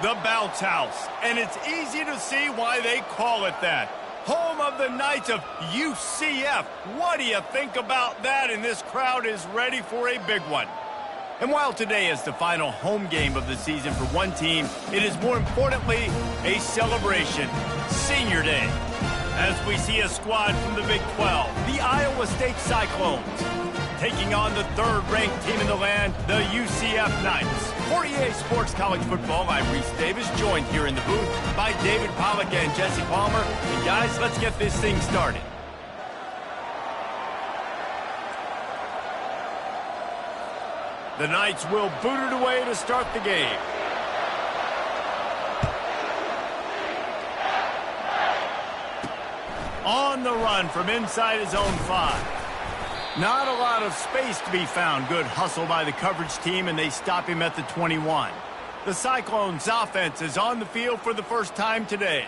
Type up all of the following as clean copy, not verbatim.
The Bounce House, and it's easy to see why they call it that. Home of the Knights of UCF. What do you think about that? And this crowd is ready for a big one. And while today is the final home game of the season for one team, it is more importantly a celebration, Senior Day. As we see a squad from the Big 12, the Iowa State Cyclones, taking on the third-ranked team in the land, the UCF Knights. For EA Sports College Football, I'm Reese Davis, joined here in the booth by David Pollack and Jesse Palmer. And guys, let's get this thing started. The Knights will boot it away to start the game. On the run from inside his own 5. Not a lot of space to be found. Good hustle by the coverage team, and they stop him at the 21. The Cyclones' offense is on the field for the first time today.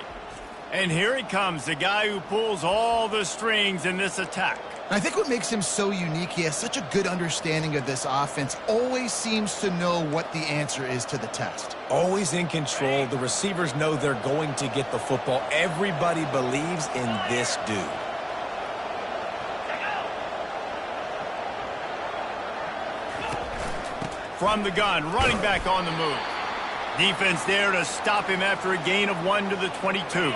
And here he comes, the guy who pulls all the strings in this attack. I think what makes him so unique, he has such a good understanding of this offense, always seems to know what the answer is to the test. Always in control. The receivers know they're going to get the football. Everybody believes in this dude. From the gun, running back on the move. Defense there to stop him after a gain of 1 to the 22.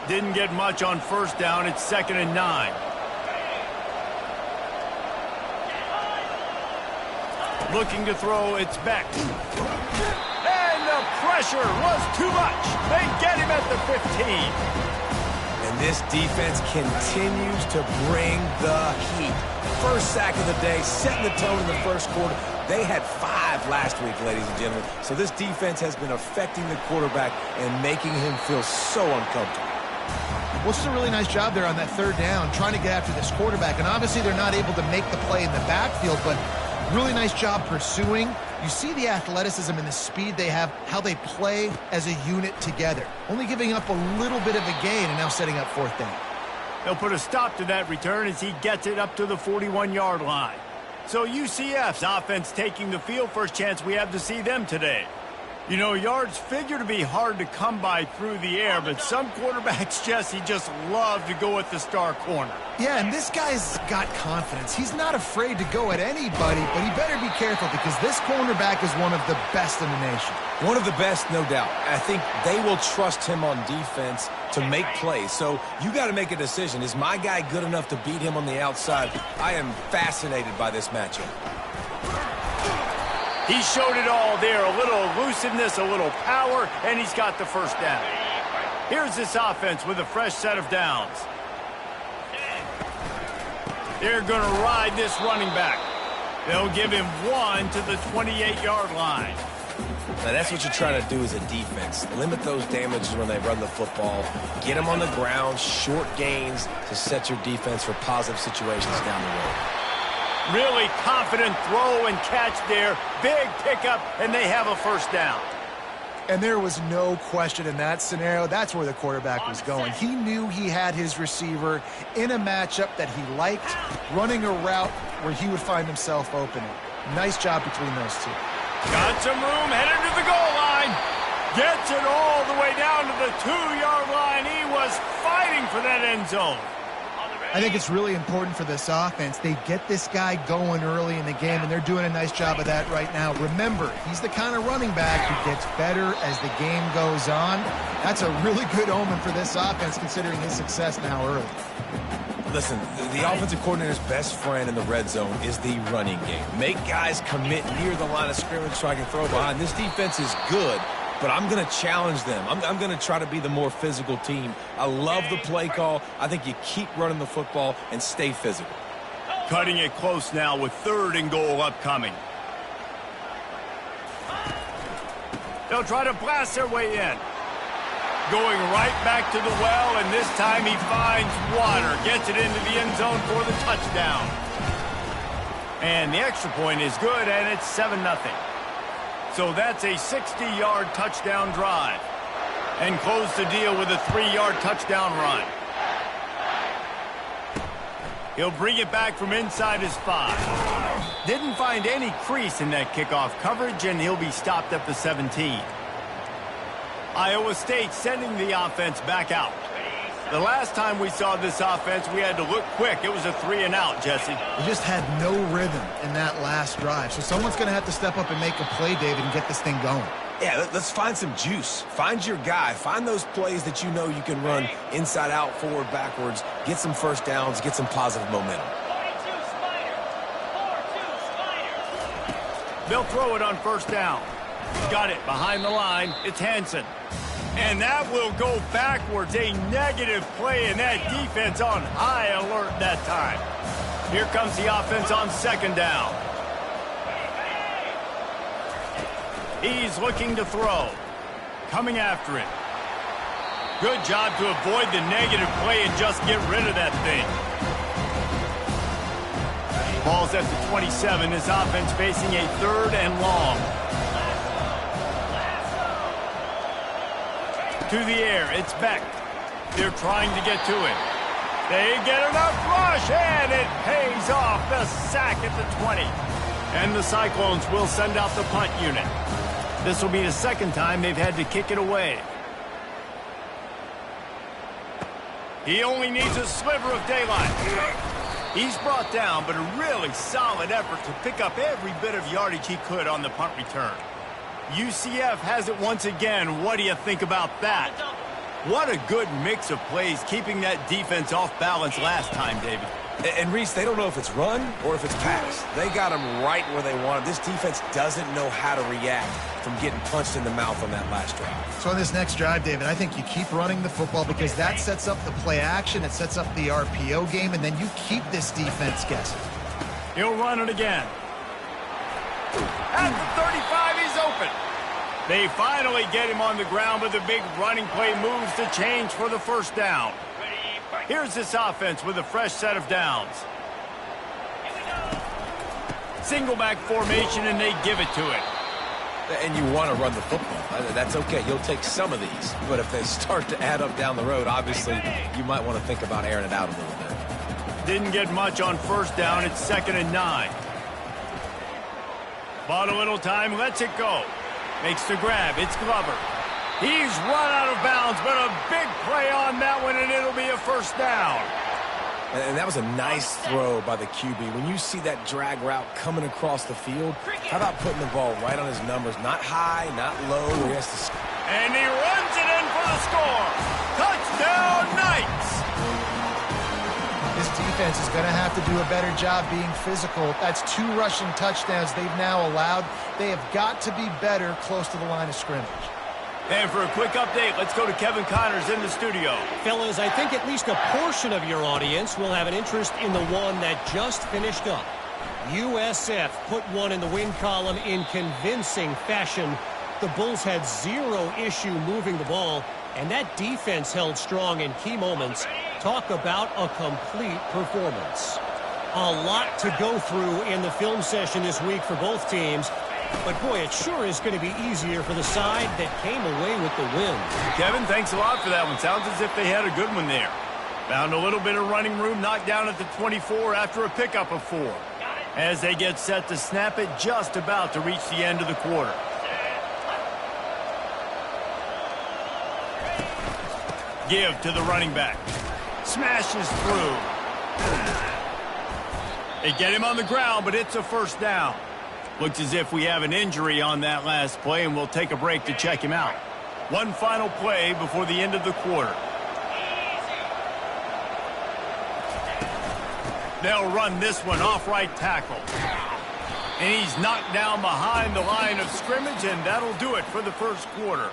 Didn't get much on first down. It's 2nd and 9. Looking to throw, it's Beck. And the pressure was too much. They get him at the 15. And this defense continues to bring the heat. First sack of the day, setting the tone in the first quarter. They had 5 last week, ladies and gentlemen. So this defense has been affecting the quarterback and making him feel so uncomfortable. Well, it's a really nice job there on that third down, trying to get after this quarterback. And obviously they're not able to make the play in the backfield, but really nice job pursuing. You see the athleticism and the speed they have, how they play as a unit together. Only giving up a little bit of a gain and now setting up 4th down. They'll put a stop to that return as he gets it up to the 41-yard line. So UCF's offense taking the field. First chance we have to see them today. You know, yards figure to be hard to come by through the air, but some quarterbacks, Jesse, just love to go at the star corner. Yeah, and this guy's got confidence. He's not afraid to go at anybody, but he better be careful because this cornerback is one of the best in the nation. One of the best, no doubt. I think they will trust him on defense to make plays. So you got to make a decision. Is my guy good enough to beat him on the outside? I am fascinated by this matchup. He showed it all there. A little elusiveness, a little power, and he's got the first down. Here's this offense with a fresh set of downs. They're going to ride this running back. They'll give him 1 to the 28-yard line. Now, that's what you're trying to do as a defense. Limit those damages when they run the football. Get them on the ground, short gains to set your defense for positive situations down the road. Really confident throw and catch there. Big pickup, and they have a first down. And there was no question in that scenario. That's where the quarterback was going. He knew he had his receiver in a matchup that he liked, running a route where he would find himself opening. Nice job between those two. Got some room, headed to the goal line. Gets it all the way down to the 2-yard line. He was fighting for that end zone. I think it's really important for this offense. They get this guy going early in the game, and they're doing a nice job of that right now. Remember, he's the kind of running back who gets better as the game goes on. That's a really good omen for this offense, considering his success now early. Listen, the offensive coordinator's best friend in the red zone is the running game. Make guys commit near the line of scrimmage so I can throw behind. This defense is good, but I'm going to challenge them. I'm going to try to be the more physical team. I love the play call. I think you keep running the football and stay physical. Cutting it close now with 3rd and goal upcoming. They'll try to blast their way in. Going right back to the well, and this time he finds water. Gets it into the end zone for the touchdown. And the extra point is good, and it's 7-0. So that's a 60-yard touchdown drive. And close the deal with a 3-yard touchdown run. He'll bring it back from inside his 5. Didn't find any crease in that kickoff coverage, and he'll be stopped at the 17. Iowa State sending the offense back out. The last time we saw this offense, we had to look quick. It was a 3-and-out, Jesse. They just had no rhythm in that last drive. So someone's going to have to step up and make a play, David, and get this thing going. Yeah, let's find some juice. Find your guy. Find those plays that you know you can run inside out, forward, backwards. Get some first downs. Get some positive momentum. They'll throw it on first down. Got it behind the line. It's Hansen. And that will go backwards. A negative play, and that defense on high alert that time. Here comes the offense on second down. He's looking to throw. Coming after it. Good job to avoid the negative play and just get rid of that thing. Ball's at the 27. This offense facing a 3rd and long. To the air, it's Beck. They're trying to get to it. They get enough rush, and it pays off. The sack at the 20. And the Cyclones will send out the punt unit. This will be the second time they've had to kick it away. He only needs a sliver of daylight. He's brought down, but a really solid effort to pick up every bit of yardage he could on the punt return. UCF has it once again. What do you think about that? What a good mix of plays, keeping that defense off balance last time, David. And Reese, they don't know if it's run or if it's pass. They got them right where they want them. This defense doesn't know how to react from getting punched in the mouth on that last drive. So on this next drive, David, I think you keep running the football because that sets up the play action, it sets up the RPO game, and then you keep this defense guessing. He'll run it again. At the 35, he's open. They finally get him on the ground, but the big running play moves to change for the first down. Here's this offense with a fresh set of downs. Single back formation, and they give it to it. And you want to run the football. That's okay. You'll take some of these. But if they start to add up down the road, obviously, you might want to think about airing it out a little bit. Didn't get much on first down. It's 2nd and 9. Bought a little time, lets it go. Makes the grab. It's Glover. He's run out of bounds, but a big play on that one, and it'll be a first down. And that was a nice throw by the QB. When you see that drag route coming across the field, how about putting the ball right on his numbers? Not high, not low, where he has to score. And he runs it in for the score. Touchdown, Knights! This defense is going to have to do a better job being physical. That's 2 rushing touchdowns they've now allowed. They have got to be better close to the line of scrimmage. And for a quick update, let's go to Kevin Connors in the studio. Fellas, I think at least a portion of your audience will have an interest in the one that just finished up. USF put one in the win column in convincing fashion. The Bulls had 0 issue moving the ball, and that defense held strong in key moments. Talk about a complete performance. A lot to go through in the film session this week for both teams. But, boy, it sure is going to be easier for the side that came away with the win. Kevin, thanks a lot for that one. Sounds as if they had a good one there. Found a little bit of running room, knocked down at the 24 after a pickup of 4. As they get set to snap it, just about to reach the end of the quarter. Give to the running back. Smashes through. They get him on the ground, but it's a first down. Looks as if we have an injury on that last play, and we'll take a break to check him out. One final play before the end of the quarter. They'll run this one off right tackle. And he's knocked down behind the line of scrimmage, and that'll do it for the first quarter.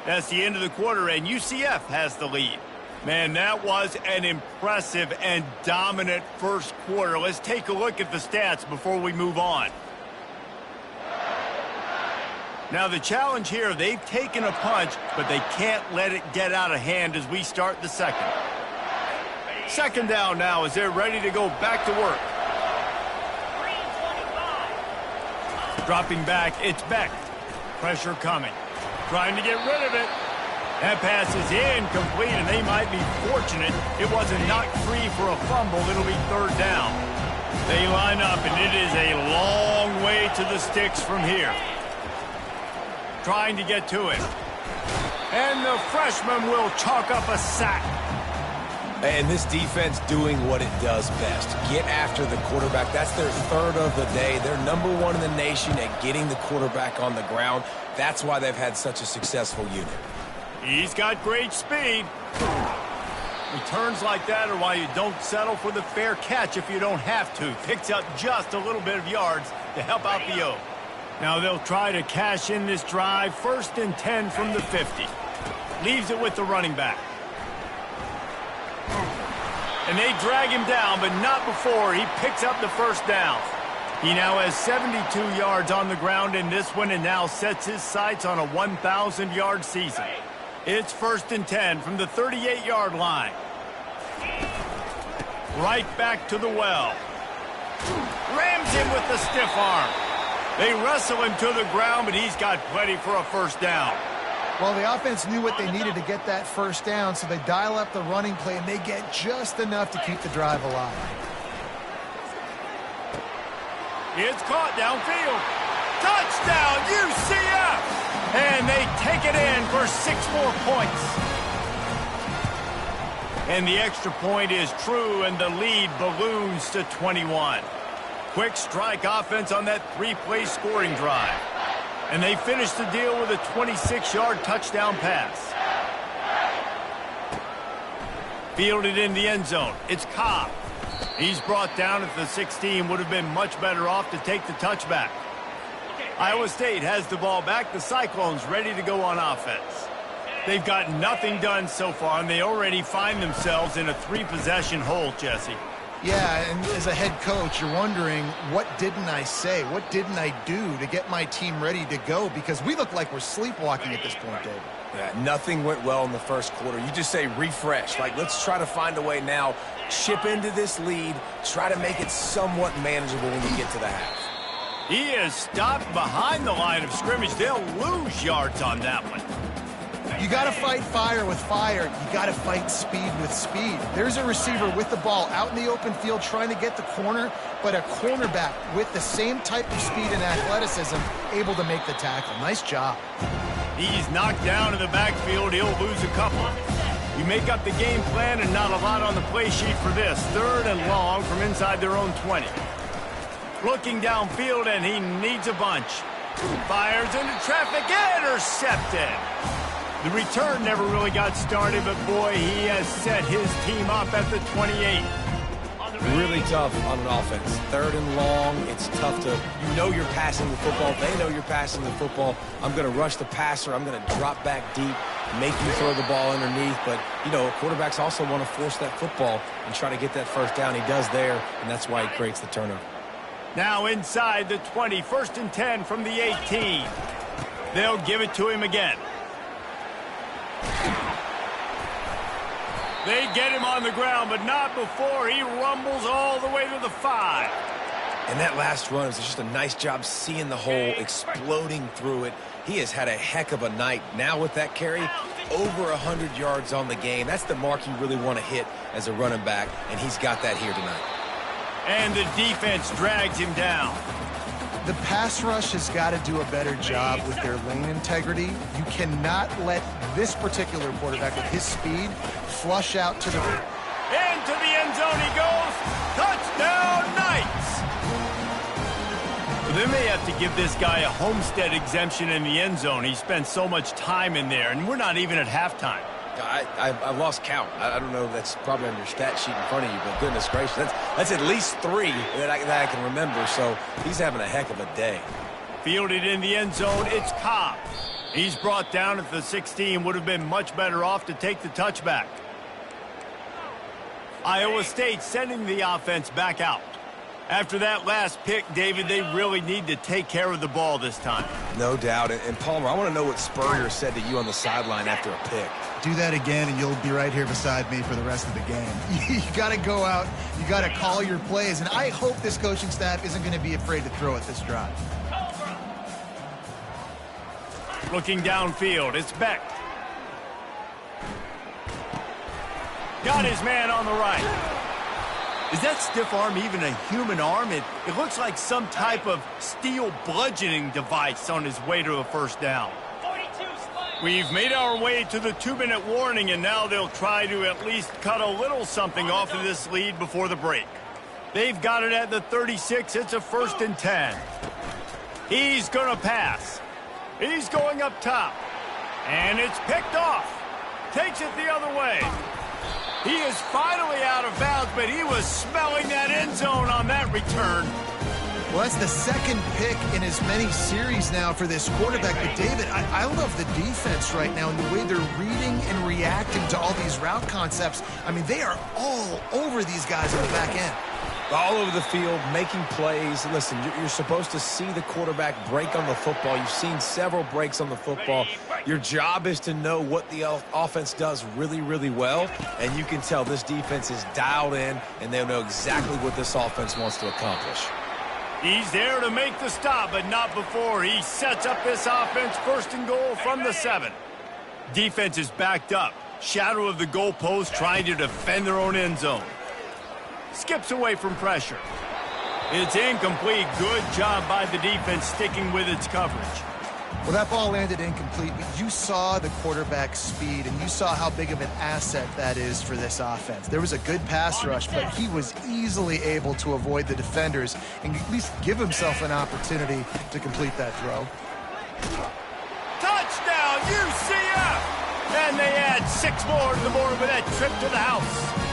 That's the end of the quarter, and UCF has the lead. Man, that was an impressive and dominant first quarter. Let's take a look at the stats before we move on. Now, the challenge here, they've taken a punch, but they can't let it get out of hand as we start the second. Second down now as they're ready to go back to work. Dropping back, it's Beck. Pressure coming. Trying to get rid of it. That pass is incomplete, and they might be fortunate it wasn't knocked free for a fumble. It'll be third down. They line up, and it is a long way to the sticks from here. Trying to get to it. And the freshman will chalk up a sack. And this defense doing what it does best. Get after the quarterback. That's their third of the day. They're #1 in the nation at getting the quarterback on the ground. That's why they've had such a successful unit. He's got great speed. Returns like that are why you don't settle for the fair catch if you don't have to. Picks up just a little bit of yards to help out the O. Now they'll try to cash in this drive. 1st and 10 from the 50. Leaves it with the running back. And they drag him down, but not before he picks up the first down. He now has 72 yards on the ground in this one and now sets his sights on a 1,000-yard season. It's 1st and 10 from the 38-yard line. Right back to the well. Rams him with the stiff arm. They wrestle him to the ground, but he's got plenty for a first down. Well, the offense knew what they needed to get that first down, so they dial up the running play, and they get just enough to keep the drive alive. It's caught downfield. Touchdown, UCF! And they take it in for 6 more points. And the extra point is true, and the lead balloons to 21. Quick strike offense on that 3-play scoring drive. And they finish the deal with a 26-yard touchdown pass. Fielded in the end zone. It's Cobb. He's brought down at the 16. Would have been much better off to take the touchback. Iowa State has the ball back. The Cyclones ready to go on offense. They've got nothing done so far, and they already find themselves in a 3-possession hole, Jesse. Yeah, and as a head coach, you're wondering, what didn't I say? What didn't I do to get my team ready to go? Because we look like we're sleepwalking at this point, David. Yeah, nothing went well in the first quarter. You just say refresh. Like, let's try to find a way now, chip into this lead, try to make it somewhat manageable when you get to the half. He is stopped behind the line of scrimmage. They'll lose yards on that one. You got to fight fire with fire. You got to fight speed with speed. There's a receiver with the ball out in the open field trying to get the corner, but a cornerback with the same type of speed and athleticism able to make the tackle. Nice job. He's knocked down in the backfield. He'll lose a couple. You make up the game plan and not a lot on the play sheet for this. 3rd and long from inside their own 20. Looking downfield, and he needs a bunch. Fires into traffic, intercepted. The return never really got started, but boy, he has set his team up at the 28. Really tough on an offense. 3rd and long, it's tough to, you know you're passing the football. They know you're passing the football. I'm going to rush the passer. I'm going to drop back deep, make you throw the ball underneath. But, you know, quarterbacks also want to force that football and try to get that first down. He does there, and that's why he creates the turnover. Now inside the 20, 1st and 10 from the 18. They'll give it to him again. They get him on the ground, but not before he rumbles all the way to the 5. And that last run is just a nice job seeing the hole, exploding through it. He has had a heck of a night. Now with that carry, over 100 yards on the game. That's the mark you really want to hit as a running back, and he's got that here tonight. And the defense drags him down. The pass rush has got to do a better job with their lane integrity. You cannot let this particular quarterback with his speed flush out to the... Into the end zone he goes. Touchdown, Knights! They may have to give this guy a Homestead exemption in the end zone. He spent so much time in there, and we're not even at halftime. I lost count. I don't know. That's probably on your stat sheet in front of you, but goodness gracious, that's at least 3 that I can remember, so he's having a heck of a day. Fielded in the end zone, it's Cobb. He's brought down at the 16. Would have been much better off to take the touchback. Iowa State sending the offense back out. After that last pick, David, they really need to take care of the ball this time. No doubt. And Palmer, I want to know what Spurrier said to you on the sideline after a pick. Do that again, and you'll be right here beside me for the rest of the game. You got to go out. You got to call your plays. And I hope this coaching staff isn't going to be afraid to throw at this drive. Looking downfield, it's Beck. Got his man on the right. Is that stiff arm even a human arm? It looks like some type of steel bludgeoning device on his way to a first down. 42 slide. We've made our way to the 2-minute warning, and now they'll try to at least cut a little something off of this lead before the break. They've got it at the 36. It's a 1st and 10. He's going to pass. He's going up top. And it's picked off. Takes it the other way. He is finally out of bounds, but he was smelling that end zone on that return. Well, that's the second pick in as many series now for this quarterback. But, David, I love the defense right now and the way they're reading and reacting to all these route concepts. I mean, they are all over these guys on the back end. All over the field, making plays. Listen, you're supposed to see the quarterback break on the football. You've seen several breaks on the football. Your job is to know what the offense does really, really well, and you can tell this defense is dialed in, and they'll know exactly what this offense wants to accomplish. He's there to make the stop, but not before he sets up this offense. 1st and goal from the 7. Defense is backed up. Shadow of the goalpost, trying to defend their own end zone. Skips away from pressure. It's incomplete. Good job by the defense sticking with its coverage. Well, that ball landed incomplete, but you saw the quarterback's speed, and you saw how big of an asset that is for this offense. There was a good pass rush, but he was easily able to avoid the defenders and at least give himself an opportunity to complete that throw. Touchdown, UCF! And they add 6 more to the board with that trip to the house.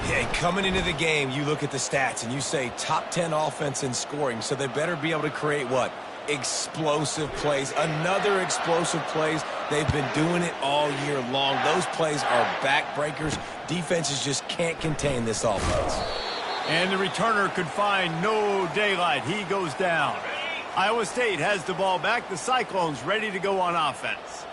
Hey, coming into the game, you look at the stats and you say top 10 offense in scoring, so they better be able to create what? Explosive plays. Another explosive plays. They've been doing it all year long. Those plays are backbreakers. Defenses just can't contain this offense. And the returner could find no daylight. He goes down. Iowa State has the ball back. The Cyclones ready to go on offense.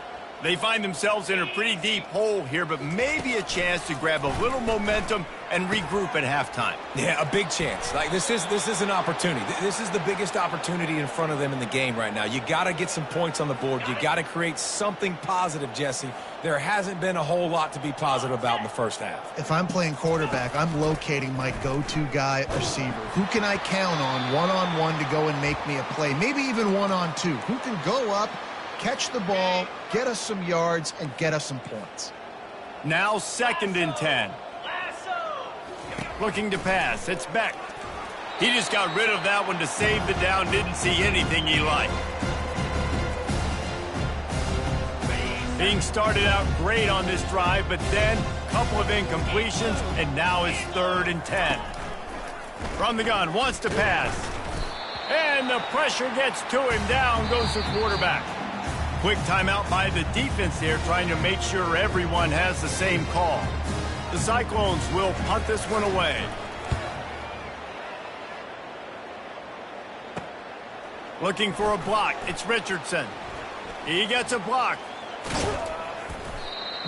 They find themselves in a pretty deep hole here, but maybe a chance to grab a little momentum and regroup at halftime. Yeah, a big chance. Like this is an opportunity. This is the biggest opportunity in front of them in the game right now. You got to get some points on the board. You got to create something positive, Jesse. There hasn't been a whole lot to be positive about in the first half. If I'm playing quarterback, I'm locating my go-to guy, receiver. Who can I count on one-on-one to go and make me a play? Maybe even one-on-two. Who can go up, catch the ball, get us some yards, and get us some points. Now 2nd and 10. Looking to pass. It's Beck. He just got rid of that one to save the down. Didn't see anything he liked. Being started out great on this drive, but then a couple of incompletions, and now it's 3rd and 10. From the gun, wants to pass. And the pressure gets to him. Down goes the quarterback. Quick timeout by the defense there, trying to make sure everyone has the same call. The Cyclones will punt this one away. Looking for a block. It's Richardson. He gets a block.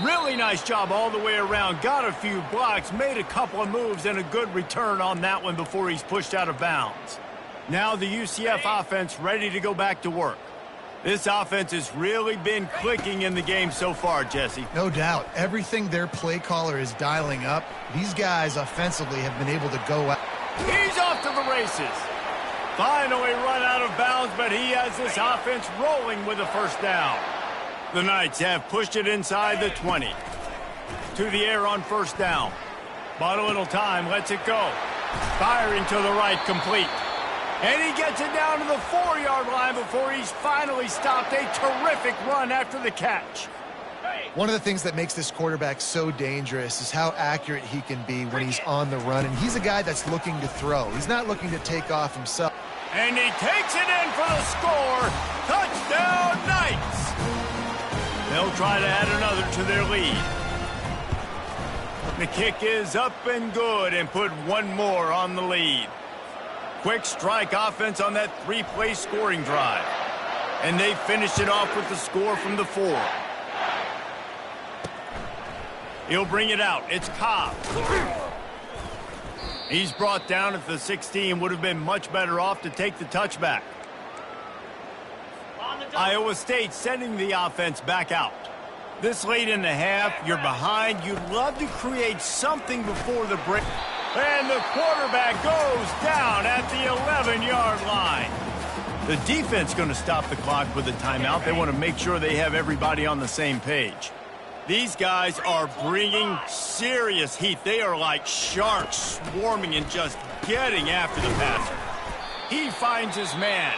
Really nice job all the way around. Got a few blocks, made a couple of moves, and a good return on that one before he's pushed out of bounds. Now the UCF offense ready to go back to work. This offense has really been clicking in the game so far, Jesse. No doubt. Everything their play caller is dialing up, these guys offensively have been able to go out. He's off to the races. Finally run out of bounds, but he has this offense rolling with a 1st down. The Knights have pushed it inside the 20. To the air on 1st down. Bought a little time, lets it go. Firing to the right, complete. And he gets it down to the 4-yard line before he's finally stopped. A terrific run after the catch. One of the things that makes this quarterback so dangerous is how accurate he can be when he's on the run. And he's a guy that's looking to throw. He's not looking to take off himself. And he takes it in for the score. Touchdown, Knights! They'll try to add another to their lead. The kick is up and good and put one more on the lead. Quick strike offense on that 3-play scoring drive. And they finish it off with the score from the 4. He'll bring it out. It's Cobb. He's brought down at the 16. Would have been much better off to take the touchback. Iowa State sending the offense back out. This late in the half, you're behind. You'd love to create something before the break. And the quarterback goes down at the 11-yard line. The defense going to stop the clock with a timeout. They want to make sure they have everybody on the same page. These guys are bringing serious heat. They are like sharks swarming and just getting after the passer. He finds his man.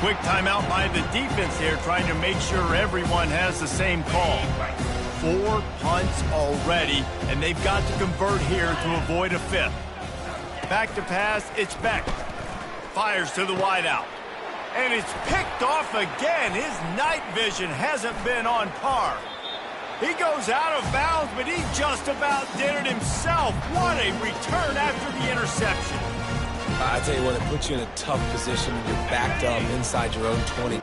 Quick timeout by the defense here, trying to make sure everyone has the same call. 4 punts already, and they've got to convert here to avoid a fifth. Back to pass, it's Beck. Fires to the wideout. And it's picked off again. His night vision hasn't been on par. He goes out of bounds, but he just about did it himself. What a return after the interception. I tell you what, it puts you in a tough position. You're backed up inside your own 20.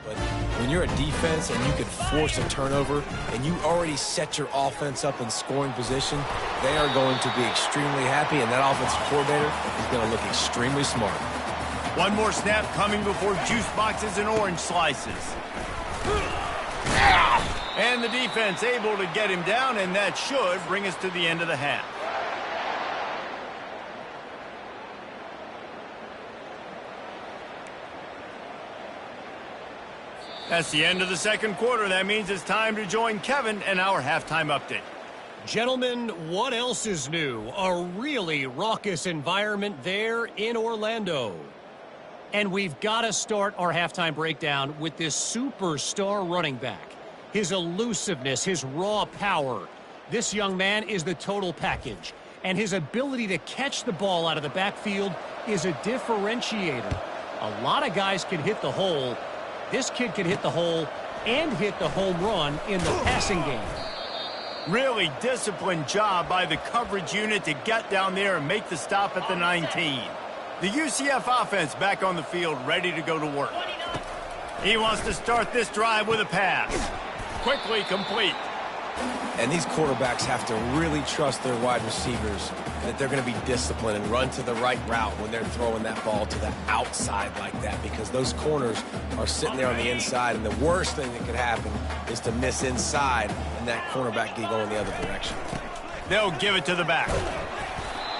But when you're a defense and you can force a turnover and you already set your offense up in scoring position, they are going to be extremely happy, and that offensive coordinator is going to look extremely smart. One more snap coming before juice boxes and orange slices. And the defense able to get him down, and that should bring us to the end of the half. That's the end of the second quarter. That means it's time to join Kevin and our halftime update. Gentlemen, what else is new? A really raucous environment there in Orlando. And we've got to start our halftime breakdown with this superstar running back. His elusiveness, his raw power. This young man is the total package. And his ability to catch the ball out of the backfield is a differentiator. A lot of guys can hit the hole. This kid can hit the hole and hit the home run in the passing game. Really disciplined job by the coverage unit to get down there and make the stop at the 19. The UCF offense back on the field, ready to go to work. He wants to start this drive with a pass. Quickly complete. And these quarterbacks have to really trust their wide receivers that they're going to be disciplined and run to the right route when they're throwing that ball to the outside like that, because those corners are sitting there on the inside, and the worst thing that could happen is to miss inside and that cornerback get going the other direction. They'll give it to the back.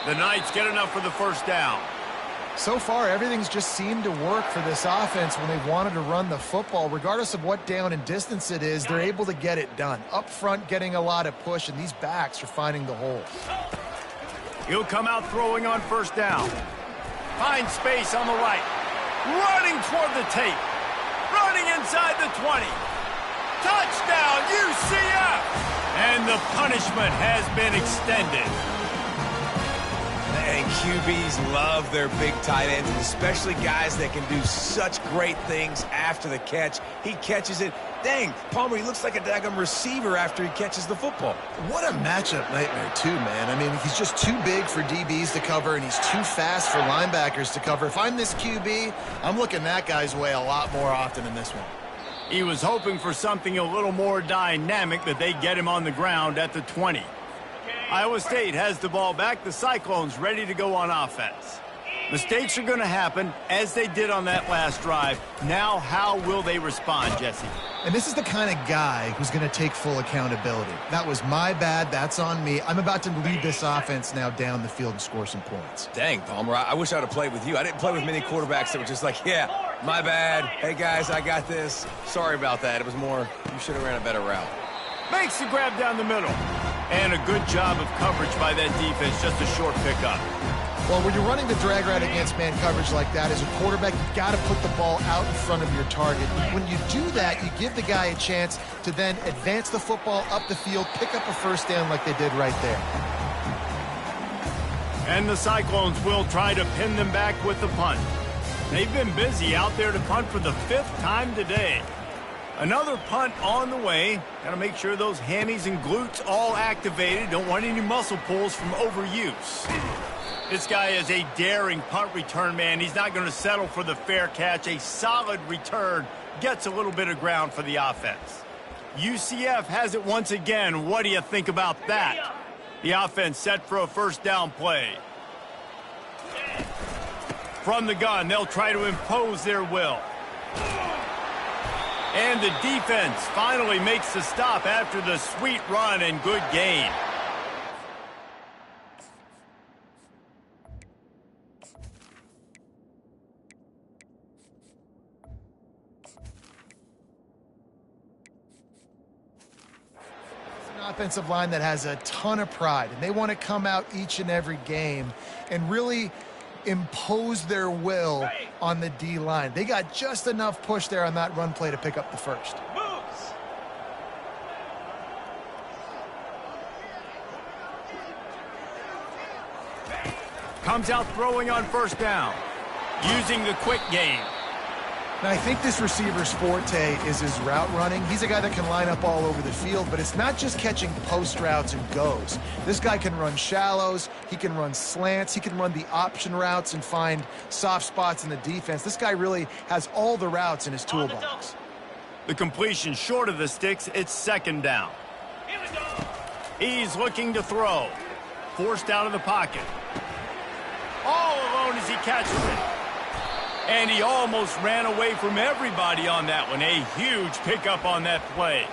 The Knights get enough for the first down. So far, everything's just seemed to work for this offense when they've wanted to run the football. Regardless of what down and distance it is, they're able to get it done. Up front, getting a lot of push, and these backs are finding the hole. He'll come out throwing on first down. Finds space on the right. Running toward the tape. Running inside the 20. Touchdown, UCF! And the punishment has been extended. And QBs love their big tight ends, and especially guys that can do such great things after the catch. He catches it. Dang, Palmer, he looks like a daggum receiver after he catches the football. What a matchup nightmare, too, man. I mean, he's just too big for DBs to cover, and he's too fast for linebackers to cover. If I'm this QB, I'm looking that guy's way a lot more often in this one. He was hoping for something a little more dynamic, that they get him on the ground at the 20. Iowa State has the ball back. The Cyclones ready to go on offense. Mistakes are going to happen, as they did on that last drive. Now, how will they respond, Jesse? And this is the kind of guy who's going to take full accountability. That was my bad. That's on me. I'm about to lead this offense now down the field and score some points. Dang, Palmer, I wish I would have played with you. I didn't play with many quarterbacks that were just like, yeah, my bad. Hey, guys, I got this. Sorry about that. It was more, you should have ran a better route. Makes the grab down the middle. And a good job of coverage by that defense. Just a short pickup. Well, when you're running the drag route against man coverage like that, as a quarterback, you've got to put the ball out in front of your target. When you do that, you give the guy a chance to then advance the football up the field, pick up a first down like they did right there. And the Cyclones will try to pin them back with the punt. They've been busy out there to punt for the 5th time today. Another punt on the way. Got to make sure those hammies and glutes all activated. Don't want any muscle pulls from overuse. This guy is a daring punt return man. He's not going to settle for the fair catch. A solid return gets a little bit of ground for the offense. UCF has it once again. What do you think about that? The offense set for a first down play. From the gun, they'll try to impose their will. And the defense finally makes the stop after the sweet run and good gain. Offensive line that has a ton of pride, and they want to come out each and every game and really impose their will on the D-line. They got just enough push there on that run play to pick up the first. Comes out throwing on first down, using the quick game. Now, I think this receiver's forte is his route running. He's a guy that can line up all over the field, but it's not just catching post routes and goes. This guy can run shallows, he can run slants, he can run the option routes and find soft spots in the defense. This guy really has all the routes in his toolbox. The completion short of the sticks, it's second down. He's looking to throw. Forced out of the pocket. All alone as he catches it. And he almost ran away from everybody on that one. A huge pickup on that play.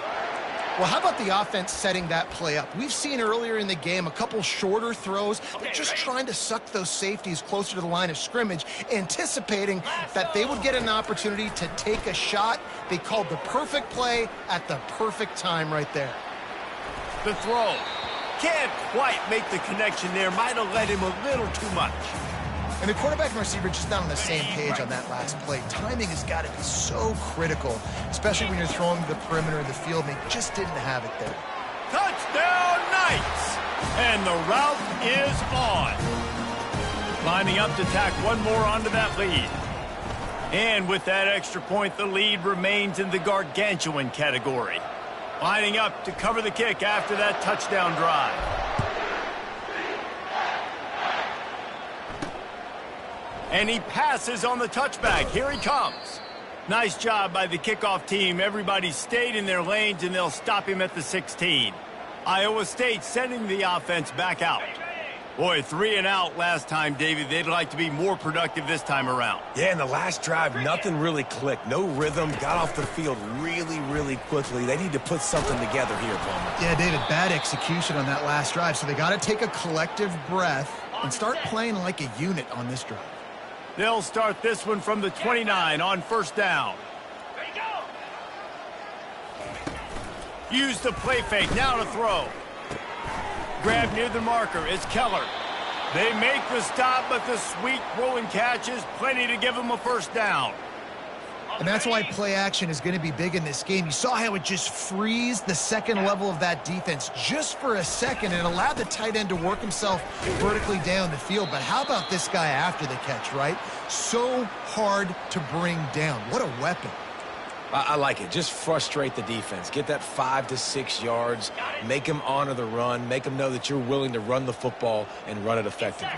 Well, how about the offense setting that play up? We've seen earlier in the game a couple shorter throws. They're just trying to suck those safeties closer to the line of scrimmage, anticipating that they would get an opportunity to take a shot. They called the perfect play at the perfect time right there. The throw. Can't quite make the connection there. Might have led him a little too much. And the quarterback and receiver just not on the same page on that last play. Timing has got to be so critical, especially when you're throwing to the perimeter of the field. They just didn't have it there. Touchdown Knights! And the route is on. Lining up to tack one more onto that lead. And with that extra point, the lead remains in the gargantuan category. Lining up to cover the kick after that touchdown drive. And he passes on the touchback. Here he comes. Nice job by the kickoff team. Everybody stayed in their lanes, and they'll stop him at the 16. Iowa State sending the offense back out. Boy, 3 and out last time, David. They'd like to be more productive this time around. Yeah, in the last drive, nothing really clicked. No rhythm. Got off the field really, really quickly. They need to put something together here, Palmer. Yeah, David, bad execution on that last drive. So they got to take a collective breath and start playing like a unit on this drive. They'll start this one from the 29 on first down. Use the play fake, now to throw. Grab near the marker, it's Keller. They make the stop, but the sweet rolling catch is plenty to give them a first down. And that's why play action is going to be big in this game. You saw how it just frees the second level of that defense just for a second and allowed the tight end to work himself vertically down the field. But how about this guy after the catch, right? So hard to bring down. What a weapon. I like it. Just frustrate the defense. Get that 5 to 6 yards. Make them honor the run. Make them know that you're willing to run the football and run it effectively.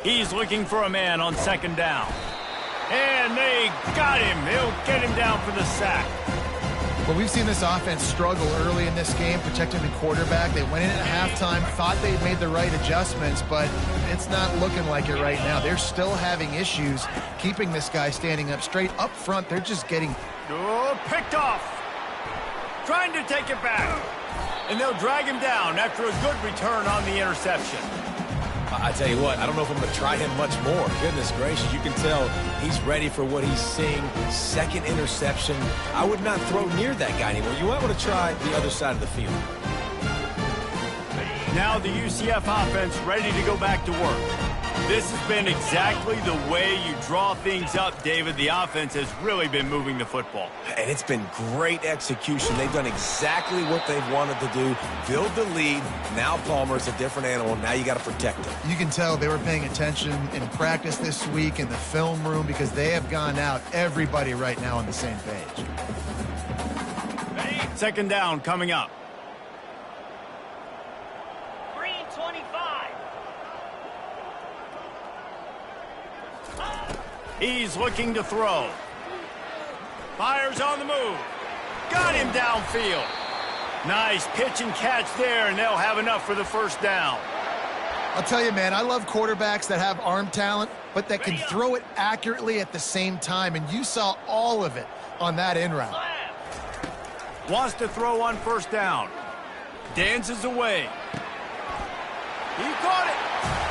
He's looking for a man on second down. And they got him. They'll get him down for the sack. Well, we've seen this offense struggle early in this game, protecting the quarterback. They went in at halftime, thought they'd made the right adjustments, but it's not looking like it right now. They're still having issues keeping this guy standing up straight. Up front, they're just getting... Oh, picked off. Trying to take it back. And they'll drag him down after a good return on the interception. I tell you what, I don't know if I'm going to try him much more. Goodness gracious, you can tell he's ready for what he's seeing. Second interception. I would not throw near that guy anymore. You might want to try the other side of the field. Now the UCF offense ready to go back to work. This has been exactly the way you draw things up, David. The offense has really been moving the football. And it's been great execution. They've done exactly what they've wanted to do. Build the lead. Now Palmer's a different animal. Now you got to protect him. You can tell they were paying attention in practice this week in the film room because they have gone out, everybody right now on the same page. Second down coming up. Green 25. He's looking to throw. Fires on the move. Got him downfield. Nice pitch and catch there, and they'll have enough for the first down. I'll tell you, man, I love quarterbacks that have arm talent, but that can throw it accurately at the same time, and you saw all of it on that in route. Wants to throw on first down. Dances away. He caught it.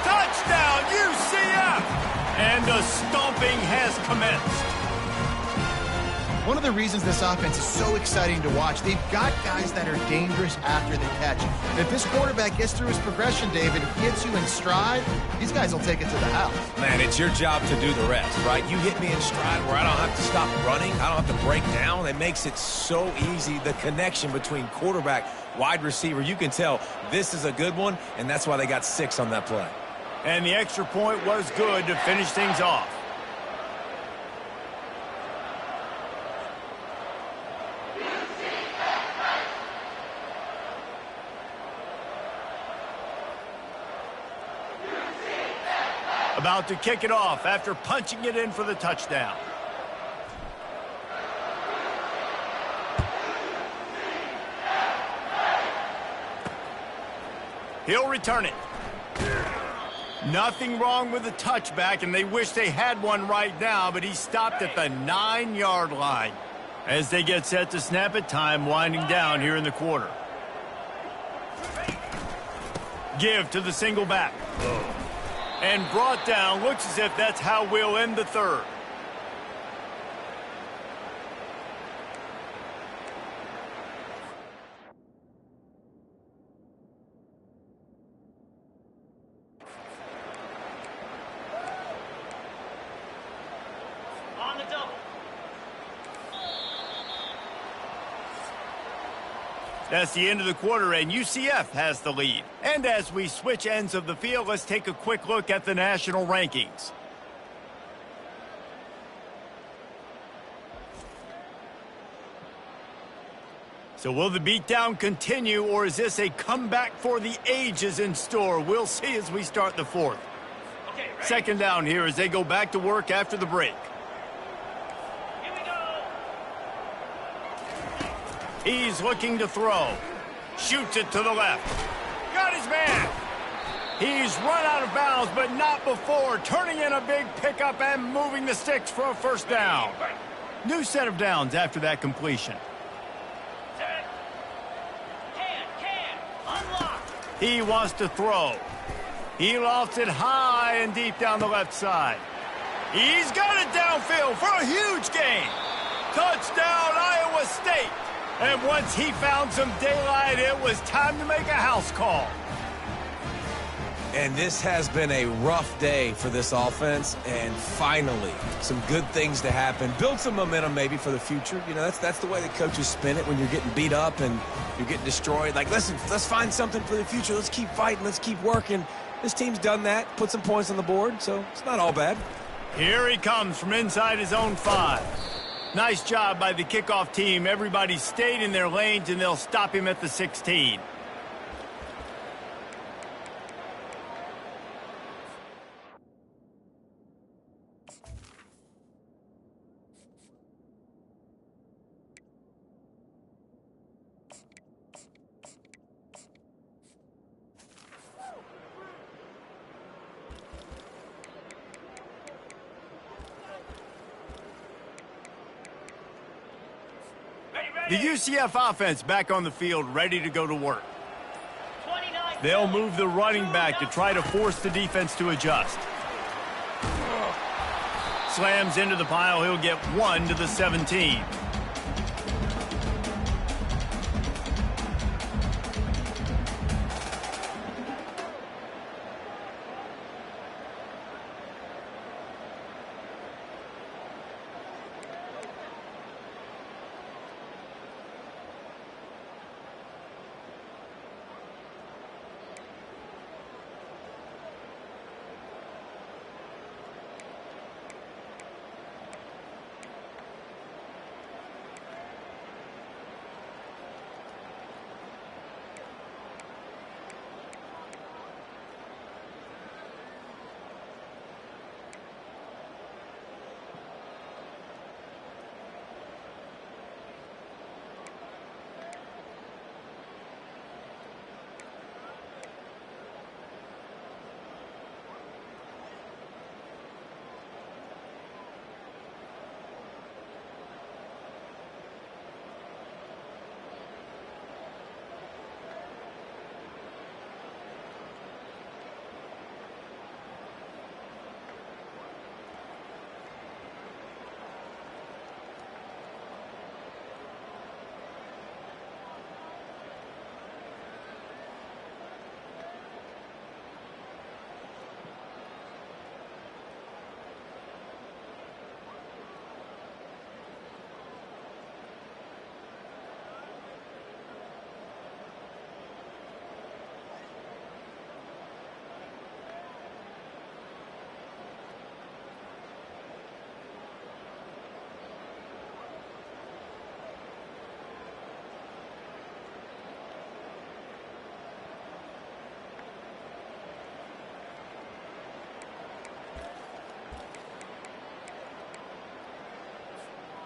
Touchdown, UCF! And the stomping has commenced. One of the reasons this offense is so exciting to watch, they've got guys that are dangerous after the catch. If this quarterback gets through his progression, David, gets you in stride, these guys will take it to the house. Man, it's your job to do the rest, right? You hit me in stride where I don't have to stop running. I don't have to break down. It makes it so easy. The connection between quarterback, wide receiver, you can tell this is a good one, and that's why they got 6 on that play. And the extra point was good to finish things off. About to kick it off after punching it in for the touchdown. He'll return it. Nothing wrong with the touchback, and they wish they had one right now, but he stopped at the 9-yard line. As they get set to snap it, time winding down here in the quarter. Give to the single back. And brought down. Looks as if that's how we'll end the third. On the double. That's the end of the quarter, and UCF has the lead. And as we switch ends of the field, let's take a quick look at the national rankings. So will the beatdown continue, or is this a comeback for the ages in store? We'll see as we start the fourth. Okay, ready? Second down here as they go back to work after the break. Here we go. He's looking to throw. Shoots it to the left. Got his man. He's run out of bounds, but not before. Turning in a big pickup and moving the sticks for a first down. New set of downs after that completion. Set. Can. Unlock. He wants to throw. He lofts it high and deep down the left side. He's got it downfield for a huge gain. Touchdown, Iowa State. And once he found some daylight, it was time to make a house call. And this has been a rough day for this offense, and finally, some good things to happen. Build some momentum maybe for the future. You know, that's the way the coaches spin it when you're getting beat up and you're getting destroyed. Like, listen, let's find something for the future. Let's keep fighting. Let's keep working. This team's done that, put some points on the board, so it's not all bad. Here he comes from inside his own 5. Nice job by the kickoff team. Everybody stayed in their lanes, and they'll stop him at the 16. The UCF offense back on the field, ready to go to work. 29. They'll move the running back to try to force the defense to adjust. Slams into the pile. He'll get 1 to the 17.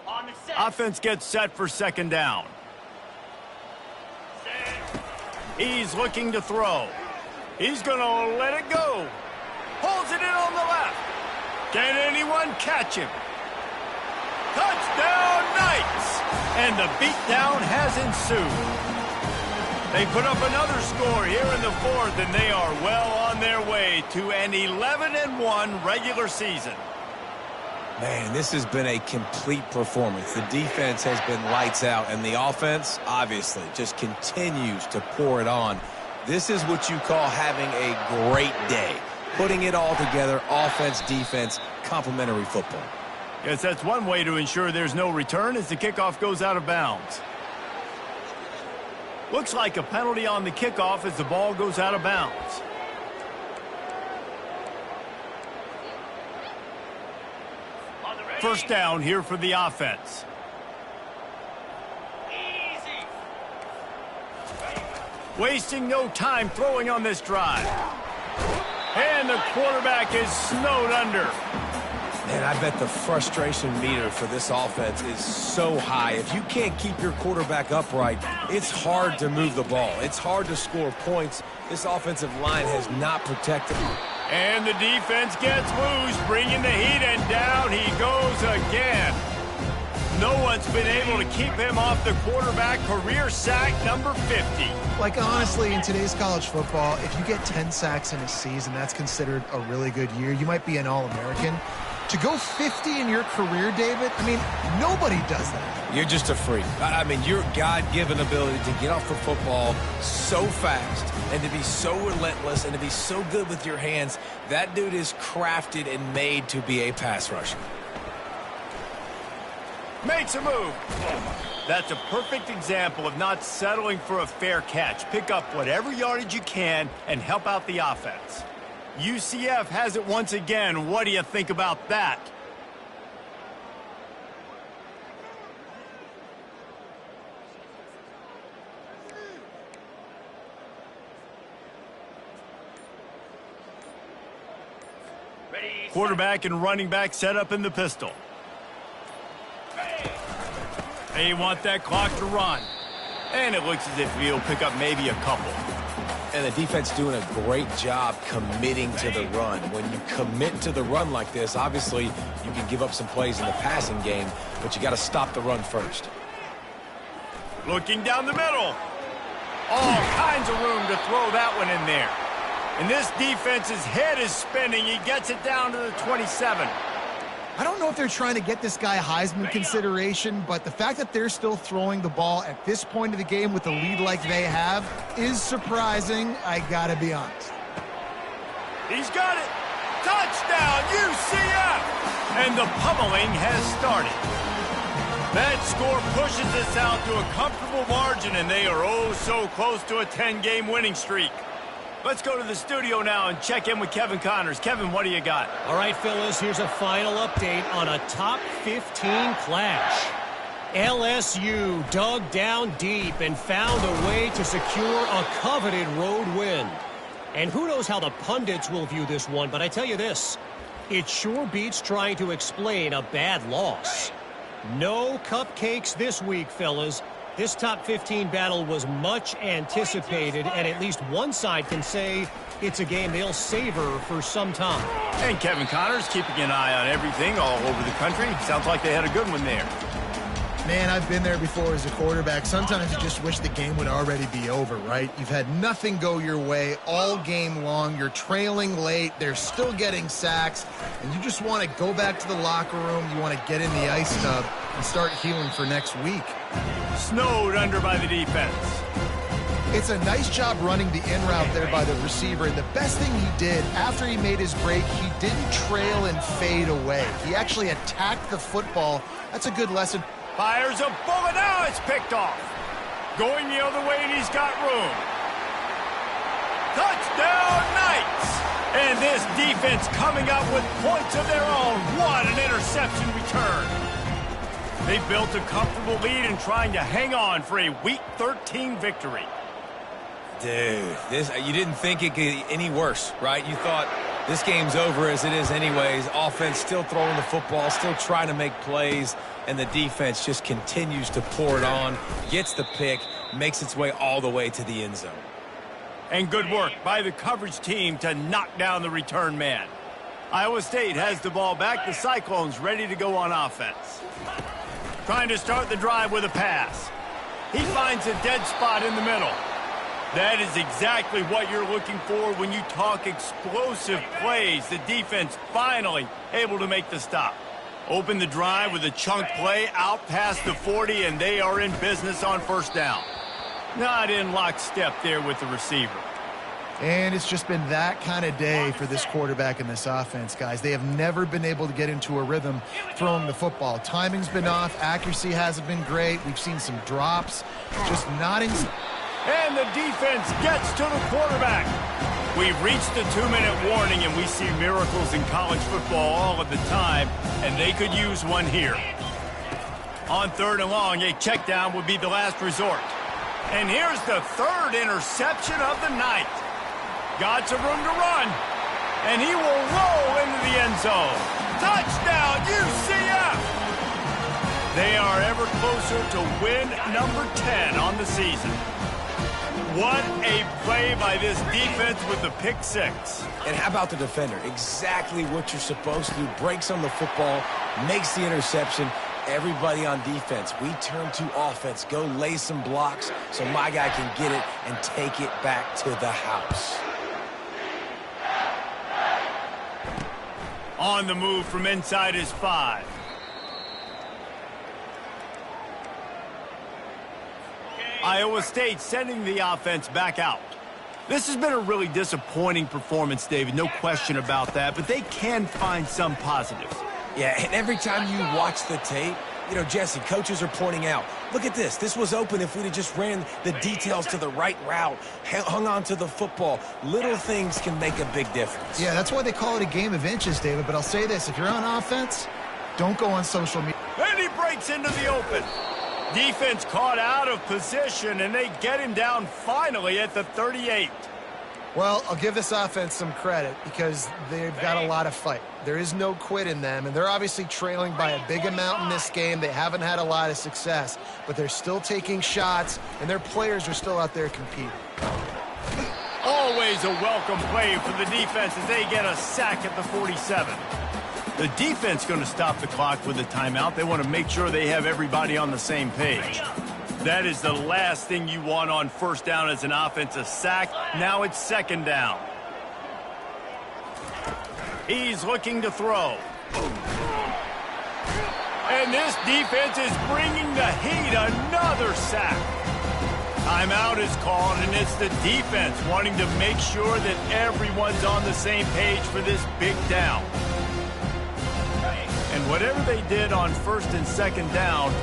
On the set. Offense gets set for second down. Set. He's looking to throw. He's going to let it go. Holds it in on the left. Can anyone catch him? Touchdown Knights! And the beatdown has ensued. They put up another score here in the fourth, and they are well on their way to an 11-1 regular season. Man, this has been a complete performance. The defense has been lights out, and the offense, obviously, just continues to pour it on. This is what you call having a great day. Putting it all together, offense, defense, complementary football. Yes, that's one way to ensure there's no return as the kickoff goes out of bounds. Looks like a penalty on the kickoff as the ball goes out of bounds. On the ready. First down here for the offense. Easy. Wasting no time throwing on this drive. And the quarterback is snowed under. Man, I bet the frustration meter for this offense is so high. If you can't keep your quarterback upright, it's hard to move the ball. It's hard to score points. This offensive line has not protected him. And the defense gets loose, bringing the heat, and down he goes again. No one's been able to keep him off the quarterback. Career sack number 50. Like, honestly, in today's college football, if you get 10 sacks in a season, that's considered a really good year. You might be an All-American. To go 50 in your career, David, I mean, nobody does that. You're just a freak. I mean, your God-given ability to get off the football so fast and to be so relentless and to be so good with your hands, that dude is crafted and made to be a pass rusher. Makes a move. That's a perfect example of not settling for a fair catch. Pick up whatever yardage you can and help out the offense. UCF has it once again. What do you think about that? Ready. Quarterback and running back set up in the pistol. They want that clock to run. And it looks as if he'll pick up maybe a couple. And the defense doing a great job committing to the run. When you commit to the run like this, obviously you can give up some plays in the passing game, but you got to stop the run first. Looking down the middle. All kinds of room to throw that one in there. And this defense's head is spinning. He gets it down to the 27. I don't know if they're trying to get this guy Heisman consideration, but the fact that they're still throwing the ball at this point of the game with the lead like they have is surprising, I gotta be honest. He's got it. Touchdown, UCF! And the pummeling has started. That score pushes us out to a comfortable margin, and they are oh so close to a 10-game winning streak. Let's go to the studio now and check in with Kevin Connors. Kevin, what do you got? All right, fellas, here's a final update on a top 15 clash. LSU dug down deep and found a way to secure a coveted road win. And who knows how the pundits will view this one, but I tell you this, it sure beats trying to explain a bad loss. No cupcakes this week, fellas. This top 15 battle was much anticipated, and at least one side can say it's a game they'll savor for some time. And Kevin Connors keeping an eye on everything all over the country. Sounds like they had a good one there. Man, I've been there before as a quarterback. Sometimes you just wish the game would already be over, right? You've had nothing go your way all game long. You're trailing late. They're still getting sacks. And you just want to go back to the locker room. You want to get in the ice tub and start healing for next week. Snowed under by the defense. It's a nice job running the in route there by the receiver. And the best thing he did after he made his break, he didn't trail and fade away. He actually attacked the football. That's a good lesson. Fires a bullet. Now it's picked off. Going the other way, and he's got room. Touchdown, Knights! And this defense coming up with points of their own. What an interception return. They built a comfortable lead and trying to hang on for a Week 13 victory. Dude, you didn't think it could get any worse, right? You thought this game's over as it is anyways. Offense still throwing the football, still trying to make plays, and the defense just continues to pour it on, gets the pick, makes its way all the way to the end zone. And good work by the coverage team to knock down the return man. Iowa State has the ball back. The Cyclones ready to go on offense. Trying to start the drive with a pass. He finds a dead spot in the middle. That is exactly what you're looking for when you talk explosive plays. The defense finally able to make the stop. Open the drive with a chunk play out past the 40, and they are in business on first down. Not in lockstep there with the receiver. And it's just been that kind of day for this quarterback and this offense, guys. They have never been able to get into a rhythm throwing the football. Timing's been off. Accuracy hasn't been great. We've seen some drops. Just not in... And the defense gets to the quarterback. We've reached the 2-minute warning, and we see miracles in college football all of the time, and they could use one here. On third and long, a check down would be the last resort. And here's the third interception of the night. Got some room to run, and he will roll into the end zone. Touchdown, UCF! They are ever closer to win number 10 on the season. What a play by this defense with the pick six. And how about the defender? Exactly what you're supposed to do. Breaks on the football, makes the interception. Everybody on defense, we turn to offense. Go lay some blocks so my guy can get it and take it back to the house. On the move from inside his 5. Iowa State sending the offense back out. This has been a really disappointing performance, David. No question about that, but they can find some positives. Yeah, and every time you watch the tape, you know, Jesse, coaches are pointing out, look at this. This was open if we'd have just ran the details to the right route, hung on to the football. Little things can make a big difference. Yeah, that's why they call it a game of inches, David. But I'll say this, if you're on offense, don't go on social media. And he breaks into the open. Defense caught out of position, and they get him down finally at the 38. Well, I'll give this offense some credit because they've got a lot of fight. There is no quit in them, and they're obviously trailing by a big amount in this game. They haven't had a lot of success, but they're still taking shots, and their players are still out there competing. Always a welcome play for the defense as they get a sack at the 47. The defense going to stop the clock with a timeout. They want to make sure they have everybody on the same page. That is the last thing you want on first down as an offensive sack. Now it's second down. He's looking to throw. And this defense is bringing the heat. Another sack. Timeout is called, and it's the defense wanting to make sure that everyone's on the same page for this big down. And whatever they did on first and second down,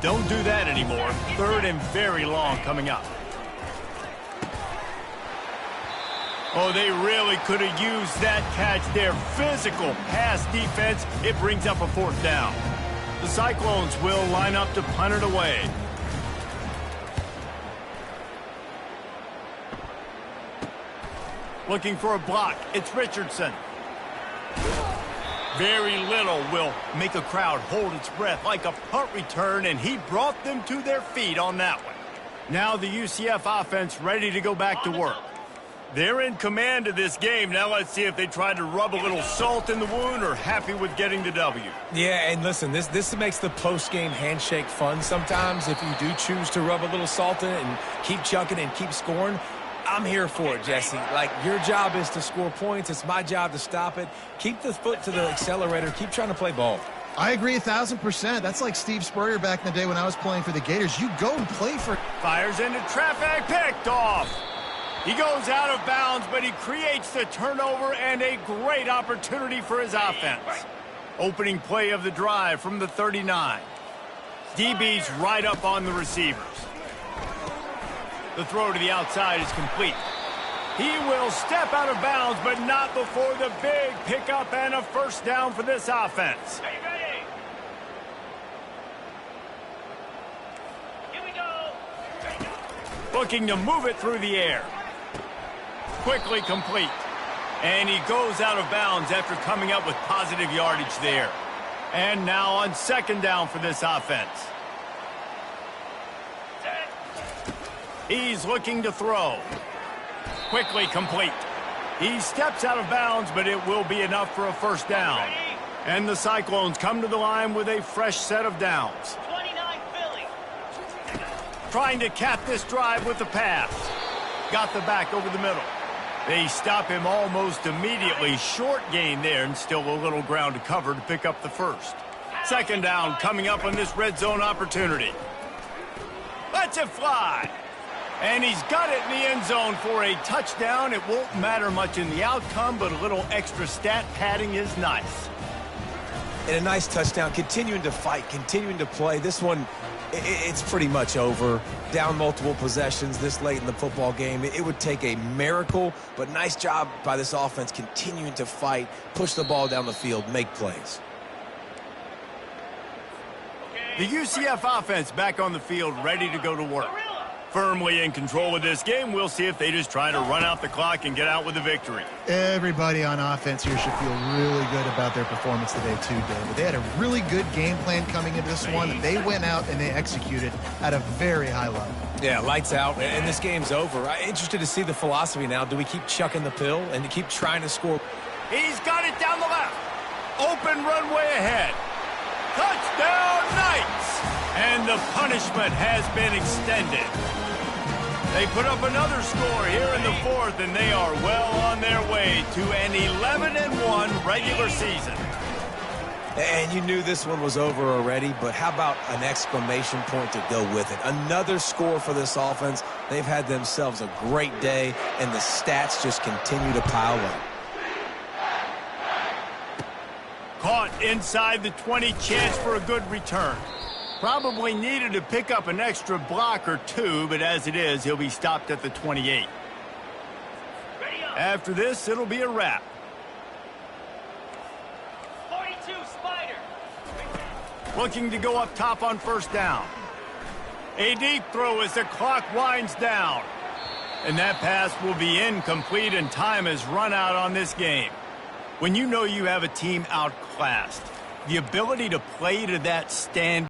don't do that anymore. Third and very long coming up. Oh, they really could have used that catch there. Physical pass defense. It brings up a fourth down. The Cyclones will line up to punt it away. Looking for a block. It's Richardson. Very little will make a crowd hold its breath like a punt return, and he brought them to their feet on that one. Now the UCF offense ready to go back to work. They're in command of this game. Now let's see if they try to rub a little salt in the wound or happy with getting the W. Yeah, and listen, this makes the post-game handshake fun sometimes. If you do choose to rub a little salt in it and keep chucking and keep scoring, I'm here for it, Jesse. Like, your job is to score points. It's my job to stop it. Keep the foot to the accelerator. Keep trying to play ball. I agree 1,000%. That's like Steve Spurrier back in the day when I was playing for the Gators. You go and play for... Fires into traffic, picked off. He goes out of bounds, but he creates the turnover and a great opportunity for his offense. Opening play of the drive from the 39. DB's right up on the receivers. The throw to the outside is complete. He will step out of bounds, but not before the big pickup and a first down for this offense. Ready. Here we go. Looking to move it through the air. Quickly complete. And he goes out of bounds after coming up with positive yardage there. And now on second down for this offense. He's looking to throw. Quickly complete. He steps out of bounds, but it will be enough for a first down. And the Cyclones come to the line with a fresh set of downs. 29 Philly. Trying to cap this drive with the pass. Got the back over the middle. They stop him almost immediately. Short gain there, and still a little ground to cover to pick up the first. Second down coming up on this red zone opportunity. Lets it fly. And he's got it in the end zone for a touchdown. It won't matter much in the outcome, but a little extra stat padding is nice. And a nice touchdown, continuing to fight, continuing to play. This one, it's pretty much over. Down multiple possessions this late in the football game. It would take a miracle, but nice job by this offense continuing to fight, push the ball down the field, make plays. The UCF offense back on the field, ready to go to work. Firmly in control of this game. We'll see if they just try to run out the clock and get out with a victory. Everybody on offense here should feel really good about their performance today too, David. They had a really good game plan coming into this one. They went out and they executed at a very high level. Yeah, lights out, and this game's over. I'm interested to see the philosophy now. Do we keep chucking the pill and to keep trying to score? He's got it down the left. Open runway ahead. Touchdown Knights! And the punishment has been extended. They put up another score here in the fourth, and they are well on their way to an 11-1 regular season. And you knew this one was over already, but how about an exclamation point to go with it? Another score for this offense. They've had themselves a great day, and the stats just continue to pile up. Caught inside the 20, chance for a good return. Probably needed to pick up an extra block or two, but as it is, he'll be stopped at the 28. After this, it'll be a wrap. 42 Spider. Looking to go up top on first down. A deep throw as the clock winds down. And that pass will be incomplete, and time has run out on this game. When you know you have a team outclassed, the ability to play to that standard